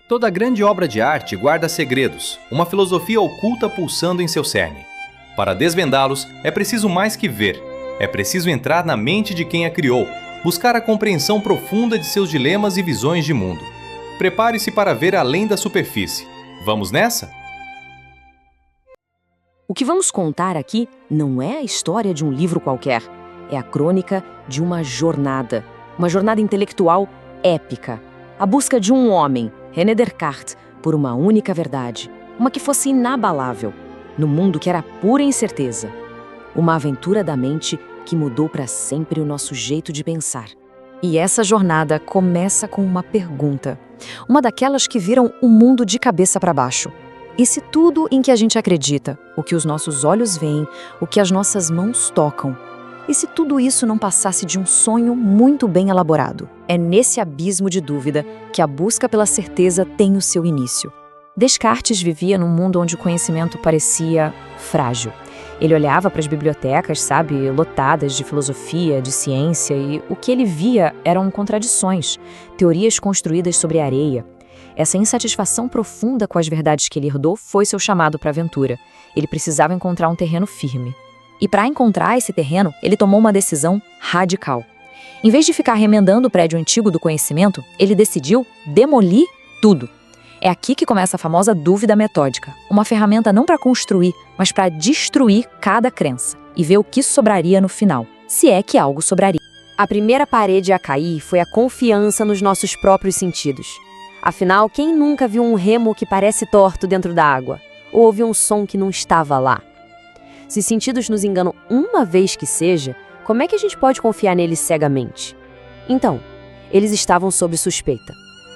Toda grande obra de arte guarda segredos, uma filosofia oculta pulsando em seu cerne. Para desvendá-los, é preciso mais que ver. É preciso entrar na mente de quem a criou, buscar a compreensão profunda de seus dilemas e visões de mundo. Prepare-se para ver além da superfície. Vamos nessa? O que vamos contar aqui não é a história de um livro qualquer. É a crônica de uma jornada intelectual épica. A busca de um homem, René Descartes, por uma única verdade, uma que fosse inabalável, no mundo que era pura incerteza. Uma aventura da mente que mudou para sempre o nosso jeito de pensar. E essa jornada começa com uma pergunta, uma daquelas que viram o mundo de cabeça para baixo. E se tudo em que a gente acredita, o que os nossos olhos veem, o que as nossas mãos tocam, e se tudo isso não passasse de um sonho muito bem elaborado? É nesse abismo de dúvida que a busca pela certeza tem o seu início. Descartes vivia num mundo onde o conhecimento parecia frágil. Ele olhava para as bibliotecas, lotadas de filosofia, de ciência, e o que ele via eram contradições, teorias construídas sobre areia. Essa insatisfação profunda com as verdades que ele herdou foi seu chamado para a aventura. Ele precisava encontrar um terreno firme. E para encontrar esse terreno, ele tomou uma decisão radical. Em vez de ficar remendando o prédio antigo do conhecimento, ele decidiu demolir tudo. É aqui que começa a famosa dúvida metódica, uma ferramenta não para construir, mas para destruir cada crença e ver o que sobraria no final, se é que algo sobraria. A primeira parede a cair foi a confiança nos nossos próprios sentidos. Afinal, quem nunca viu um remo que parece torto dentro da água? Ou ouviu um som que não estava lá? Se sentidos nos enganam uma vez que seja, como é que a gente pode confiar neles cegamente? Então, eles estavam sob suspeita.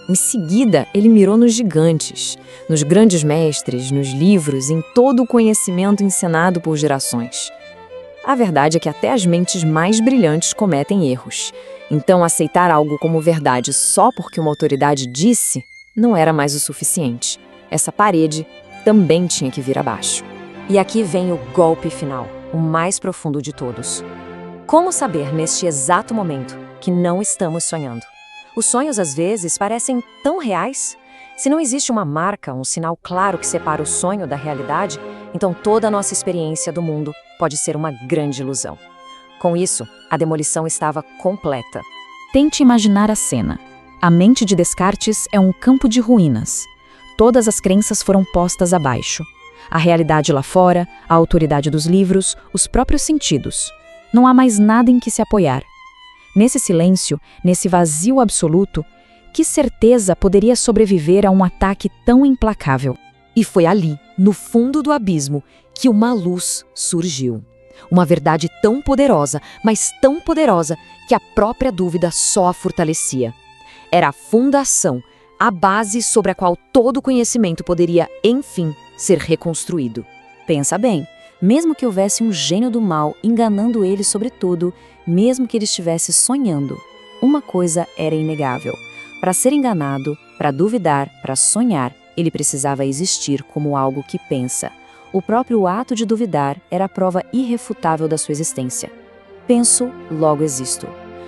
Em seguida, ele mirou nos gigantes, nos grandes mestres, nos livros, em todo o conhecimento ensinado por gerações. A verdade é que até as mentes mais brilhantes cometem erros. Então, aceitar algo como verdade só porque uma autoridade disse não era mais o suficiente. Essa parede também tinha que vir abaixo. E aqui vem o golpe final, o mais profundo de todos. Como saber neste exato momento que não estamos sonhando? Os sonhos, às vezes, parecem tão reais. Se não existe uma marca, um sinal claro que separa o sonho da realidade, então toda a nossa experiência do mundo pode ser uma grande ilusão. Com isso, a demolição estava completa. Tente imaginar a cena. A mente de Descartes é um campo de ruínas. Todas as crenças foram postas abaixo. A realidade lá fora, a autoridade dos livros, os próprios sentidos. Não há mais nada em que se apoiar. Nesse silêncio, nesse vazio absoluto, que certeza poderia sobreviver a um ataque tão implacável? E foi ali, no fundo do abismo, que uma luz surgiu. Uma verdade tão poderosa, mas tão poderosa, que a própria dúvida só a fortalecia. Era a fundação, a base sobre a qual todo conhecimento poderia, enfim, ser reconstruído. Pensa bem. Mesmo que houvesse um gênio do mal enganando ele sobre tudo, mesmo que ele estivesse sonhando, uma coisa era inegável. Para ser enganado, para duvidar, para sonhar, ele precisava existir como algo que pensa. O próprio ato de duvidar era a prova irrefutável da sua existência. Penso, logo existo.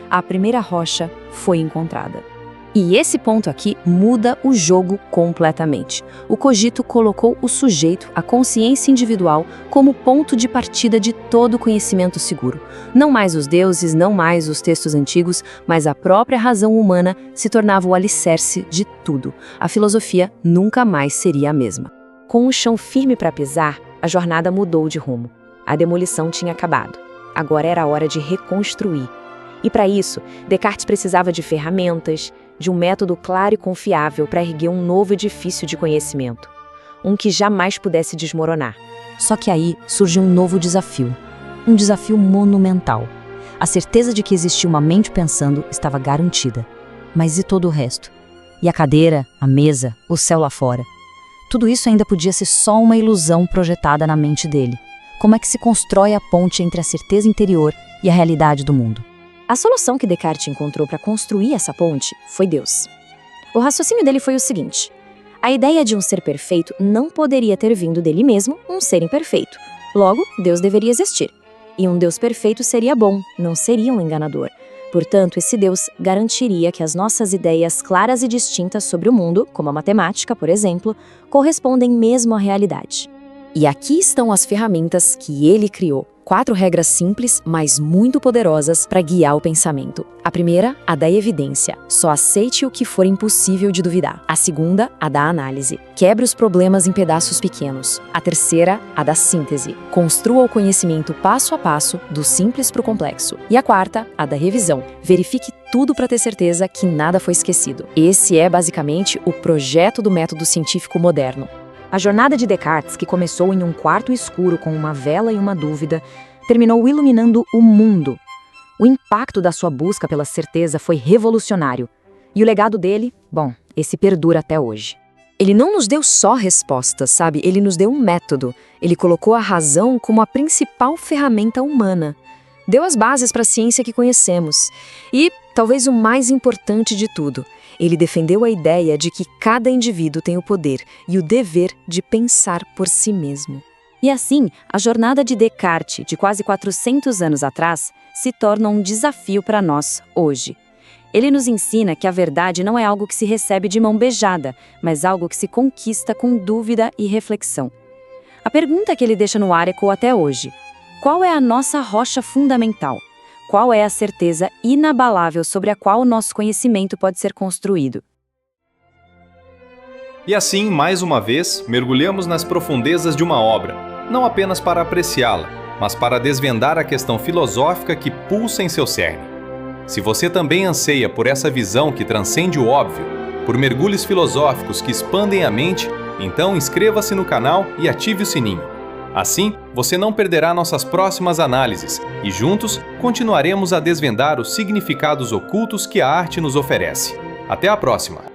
A primeira rocha foi encontrada. E esse ponto aqui muda o jogo completamente. O cogito colocou o sujeito, a consciência individual, como ponto de partida de todo conhecimento seguro. Não mais os deuses, não mais os textos antigos, mas a própria razão humana se tornava o alicerce de tudo. A filosofia nunca mais seria a mesma. Com o chão firme para pisar, a jornada mudou de rumo. A demolição tinha acabado. Agora era a hora de reconstruir. E para isso, Descartes precisava de ferramentas, de um método claro e confiável para erguer um novo edifício de conhecimento. Um que jamais pudesse desmoronar. Só que aí surgiu um novo desafio. Um desafio monumental. A certeza de que existia uma mente pensando estava garantida. Mas e todo o resto? E a cadeira, a mesa, o céu lá fora? Tudo isso ainda podia ser só uma ilusão projetada na mente dele. Como é que se constrói a ponte entre a certeza interior e a realidade do mundo? A solução que Descartes encontrou para construir essa ponte foi Deus. O raciocínio dele foi o seguinte: a ideia de um ser perfeito não poderia ter vindo dele mesmo, um ser imperfeito. Logo, Deus deveria existir. E um Deus perfeito seria bom, não seria um enganador. Portanto, esse Deus garantiria que as nossas ideias claras e distintas sobre o mundo, como a matemática, por exemplo, correspondem mesmo à realidade. E aqui estão as ferramentas que ele criou. 4 regras simples, mas muito poderosas para guiar o pensamento. A primeira, a da evidência. Só aceite o que for impossível de duvidar. A segunda, a da análise. Quebre os problemas em pedaços pequenos. A terceira, a da síntese. Construa o conhecimento passo a passo, do simples para o complexo. E a quarta, a da revisão. Verifique tudo para ter certeza que nada foi esquecido. Esse é basicamente o projeto do método científico moderno. A jornada de Descartes, que começou em um quarto escuro com uma vela e uma dúvida, terminou iluminando o mundo. O impacto da sua busca pela certeza foi revolucionário. E o legado dele, bom, esse perdura até hoje. Ele não nos deu só respostas, sabe? Ele nos deu um método. Ele colocou a razão como a principal ferramenta humana. Deu as bases para a ciência que conhecemos. E, talvez o mais importante de tudo, ele defendeu a ideia de que cada indivíduo tem o poder e o dever de pensar por si mesmo. E assim, a jornada de Descartes, de quase 400 anos atrás, se torna um desafio para nós hoje. Ele nos ensina que a verdade não é algo que se recebe de mão beijada, mas algo que se conquista com dúvida e reflexão. A pergunta que ele deixa no ar ecoa até hoje: qual é a nossa rocha fundamental? Qual é a certeza inabalável sobre a qual o nosso conhecimento pode ser construído? E assim, mais uma vez, mergulhamos nas profundezas de uma obra, não apenas para apreciá-la, mas para desvendar a questão filosófica que pulsa em seu cerne. Se você também anseia por essa visão que transcende o óbvio, por mergulhos filosóficos que expandem a mente, então inscreva-se no canal e ative o sininho. Assim, você não perderá nossas próximas análises e juntos continuaremos a desvendar os significados ocultos que a arte nos oferece. Até a próxima!